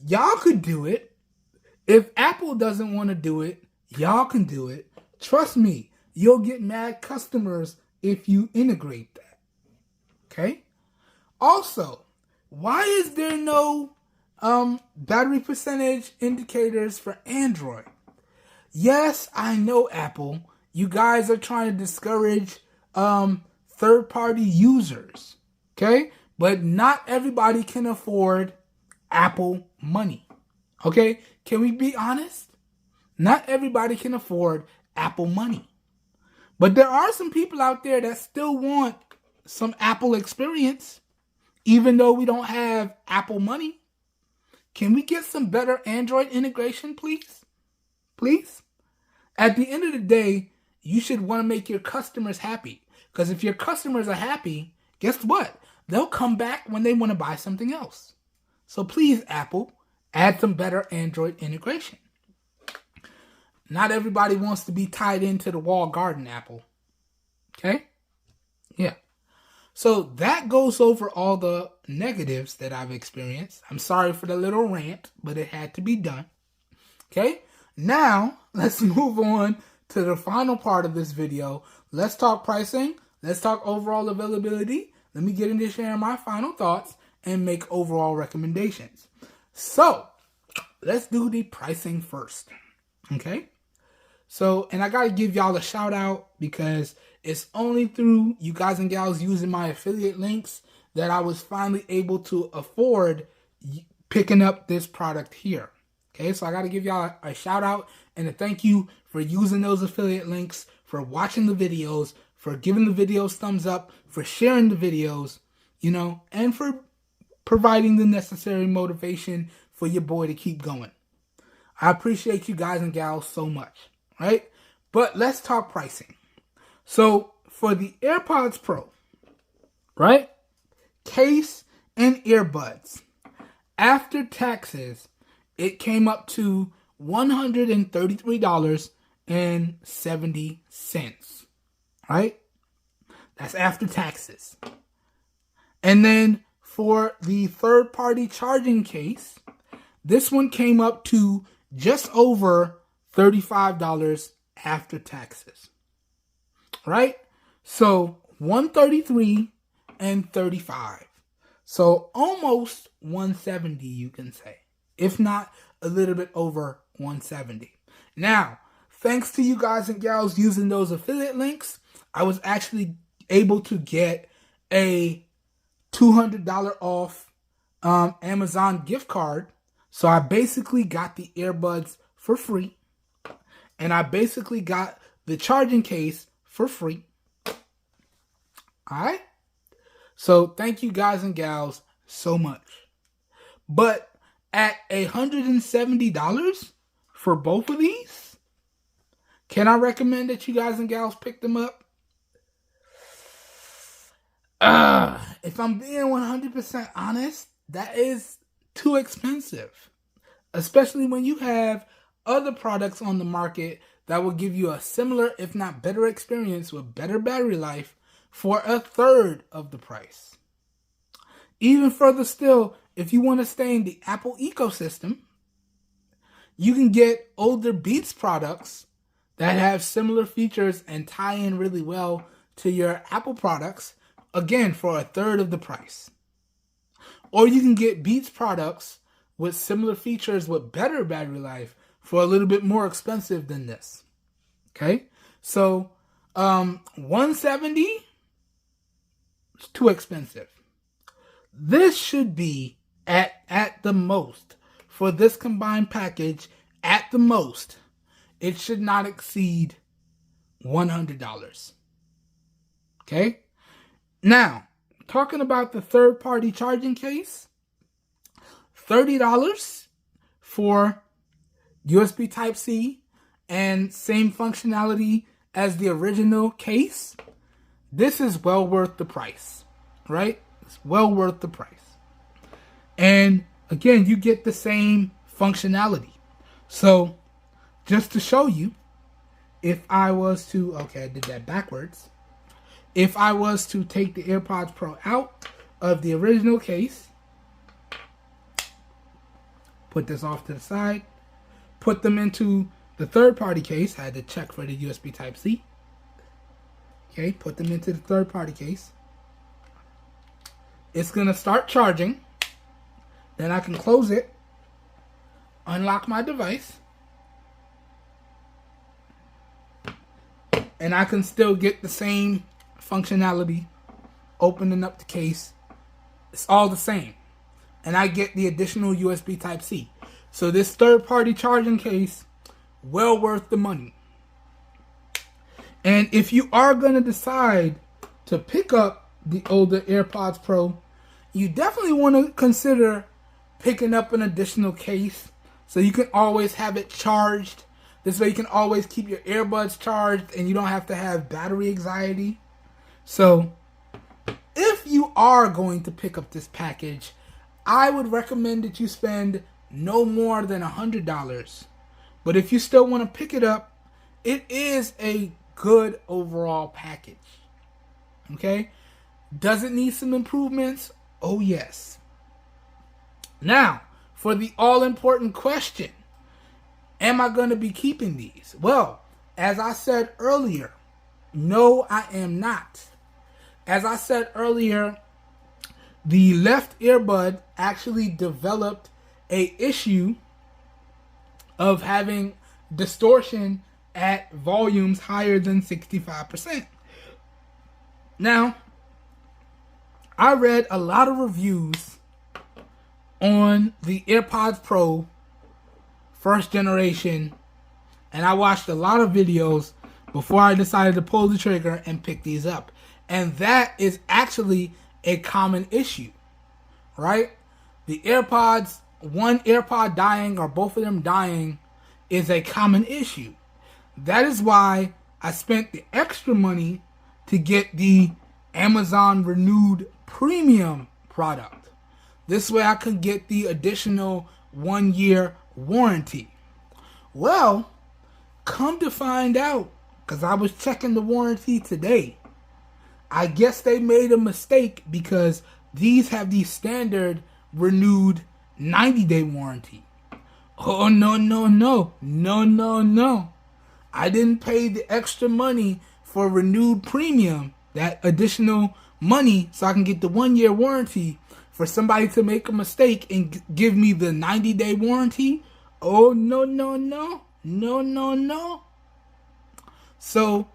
y'all could do it. If Apple doesn't want to do it, y'all can do it. Trust me, you'll get mad customers if you integrate that. Okay? Also, why is there no battery percentage indicators for Android? Yes, I know, Apple. You guys are trying to discourage third-party users. Okay? But not everybody can afford Apple money. Okay? Can we be honest? Not everybody can afford Apple money. But there are some people out there that still want some Apple experience, even though we don't have Apple money. Can we get some better Android integration, please? Please? At the end of the day, you should want to make your customers happy. Because if your customers are happy, guess what? They'll come back when they want to buy something else. So please, Apple, add some better Android integration. Not everybody wants to be tied into the walled garden, Apple. Okay? Yeah. So that goes over all the negatives that I've experienced. I'm sorry for the little rant, but it had to be done. Okay? Now, let's move on to the final part of this video. Let's talk pricing. Let's talk overall availability. Let me get into sharing my final thoughts and make overall recommendations. So, let's do the pricing first. Okay? So, and I got to give y'all a shout out because it's only through you guys and gals using my affiliate links that I was finally able to afford picking up this product here. Okay, so I got to give y'all a shout out and a thank you for using those affiliate links, for watching the videos, for giving the videos thumbs up, for sharing the videos, you know, and for providing the necessary motivation for your boy to keep going. I appreciate you guys and gals so much, right? But let's talk pricing. So for the AirPods Pro, right? Case and earbuds, after taxes, it came up to $133.70, right? That's after taxes. And then for the third-party charging case, this one came up to just over $35 after taxes, right? So $133 and $35. So almost $170, you can say, if not a little bit over $170. Now, thanks to you guys and gals using those affiliate links, I was actually able to get a $200 off Amazon gift card. So I basically got the earbuds for free. And I basically got the charging case for free. Alright? So thank you guys and gals so much. But at $170 for both of these, can I recommend that you guys and gals pick them up? If I'm being 100% honest, that is too expensive. Especially when you have other products on the market that will give you a similar, if not better experience with better battery life for a third of the price. Even further still, if you want to stay in the Apple ecosystem, you can get older Beats products that have similar features and tie in really well to your Apple products, again, for a third of the price. Or you can get Beats products with similar features with better battery life for a little bit more expensive than this. Okay? So, $170 is too expensive. This should be at the most, for this combined package, at the most, it should not exceed $100. Okay? Now, talking about the third-party charging case, $30 for USB Type-C and same functionality as the original case. This is well worth the price, right? It's well worth the price. And again, you get the same functionality. So just to show you, if I was to, okay, I did that backwards. If I was to take the AirPods Pro out of the original case, put this off to the side, put them into the third-party case. I had to check for the USB Type-C. Okay, put them into the third-party case. It's going to start charging. Then I can close it, unlock my device, and I can still get the same functionality opening up the case. It's all the same. And I get the additional USB Type-C. So this third-party charging case, well worth the money. And if you are going to decide to pick up the older AirPods Pro, you definitely want to consider picking up an additional case so you can always have it charged. This way you can always keep your earbuds charged and you don't have to have battery anxiety. So if you are going to pick up this package, I would recommend that you spend no more than $100. But if you still want to pick it up, it is a good overall package. Okay? Does it need some improvements? Oh yes. Now, for the all-important question, am I going to be keeping these? Well, as I said earlier, no, I am not. As I said earlier, the left earbud actually developed an issue of having distortion at volumes higher than 65%. Now, I read a lot of reviews on the AirPods Pro first generation, and I watched a lot of videos before I decided to pull the trigger and pick these up. And that is actually a common issue, right? The AirPods, one AirPod dying or both of them dying is a common issue. That is why I spent the extra money to get the Amazon Renewed Premium product. This way I could get the additional 1-year warranty. Well, come to find out, because I was checking the warranty today, I guess they made a mistake because these have the standard renewed 90-day warranty. Oh, no. I didn't pay the extra money for renewed premium, that additional money, so I can get the 1-year warranty, for somebody to make a mistake and give me the 90-day warranty. Oh, no. So,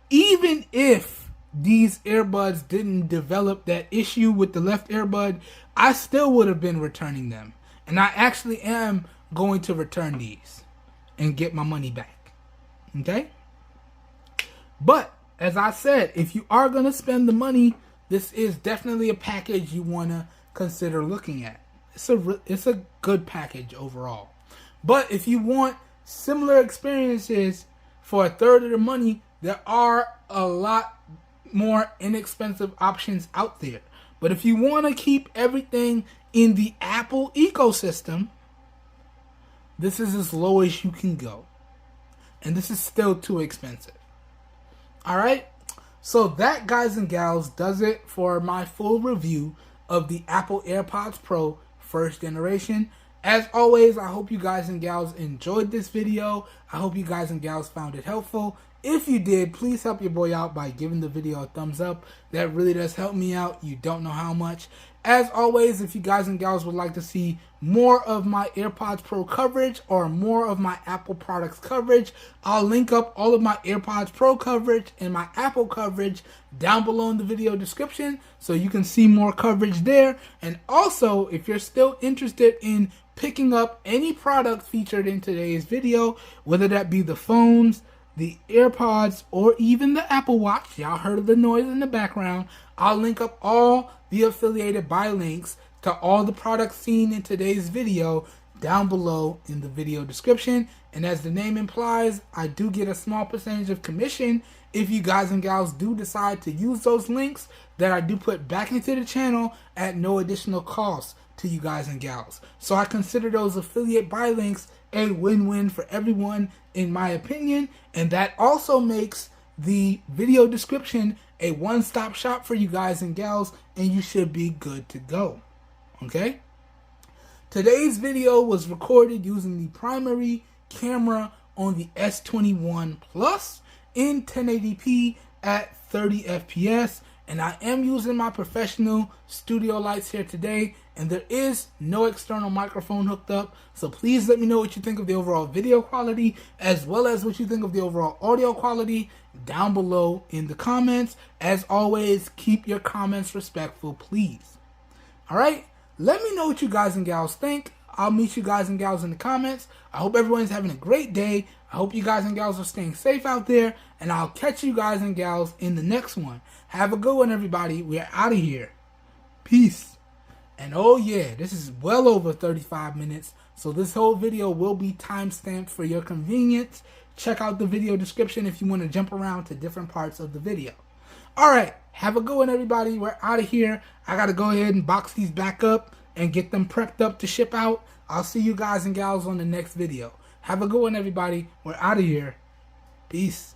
even if these earbuds didn't develop that issue with the left earbud, I still would have been returning them. And I actually am going to return these and get my money back. Okay? But, as I said, if you are going to spend the money, this is definitely a package you want to consider looking at. It's a good package overall. But if you want similar experiences for a third of the money, there are a lot more inexpensive options out there. But if you want to keep everything in the Apple ecosystem, this is as low as you can go. And this is still too expensive. Alright? So that, guys and gals, does it for my full review of the Apple AirPods Pro first generation. As always, I hope you guys and gals enjoyed this video. I hope you guys and gals found it helpful. If you did, please help your boy out by giving the video a thumbs up. That really does help me out. You don't know how much. As always, if you guys and gals would like to see more of my AirPods Pro coverage or more of my Apple products coverage, I'll link up all of my AirPods Pro coverage and my Apple coverage down below in the video description so you can see more coverage there. And also, if you're still interested in picking up any product featured in today's video, whether that be the phones, the AirPods, or even the Apple Watch, y'all heard the noise in the background, I'll link up all the affiliated buy links to all the products seen in today's video down below in the video description. And as the name implies, I do get a small percentage of commission if you guys and gals do decide to use those links that I do put back into the channel at no additional cost to you guys and gals. So I consider those affiliate buy links a win-win for everyone, in my opinion, and that also makes the video description a one-stop shop for you guys and gals, and you should be good to go. Okay? Today's video was recorded using the primary camera on the S21 Plus in 1080p at 30 FPS, and I am using my professional studio lights here today, and there is no external microphone hooked up, so please let me know what you think of the overall video quality as well as what you think of the overall audio quality down below in the comments. As always, keep your comments respectful, please. Alright, let me know what you guys and gals think. I'll meet you guys and gals in the comments. I hope everyone's having a great day. I hope you guys and gals are staying safe out there, and I'll catch you guys and gals in the next one. Have a good one, everybody. We're out of here. Peace. And oh yeah, this is well over 35 minutes, so this whole video will be timestamped for your convenience. Check out the video description if you want to jump around to different parts of the video. Alright, have a good one, everybody. We're out of here. I gotta go ahead and box these back up and get them prepped up to ship out. I'll see you guys and gals on the next video. Have a good one, everybody. We're out of here. Peace.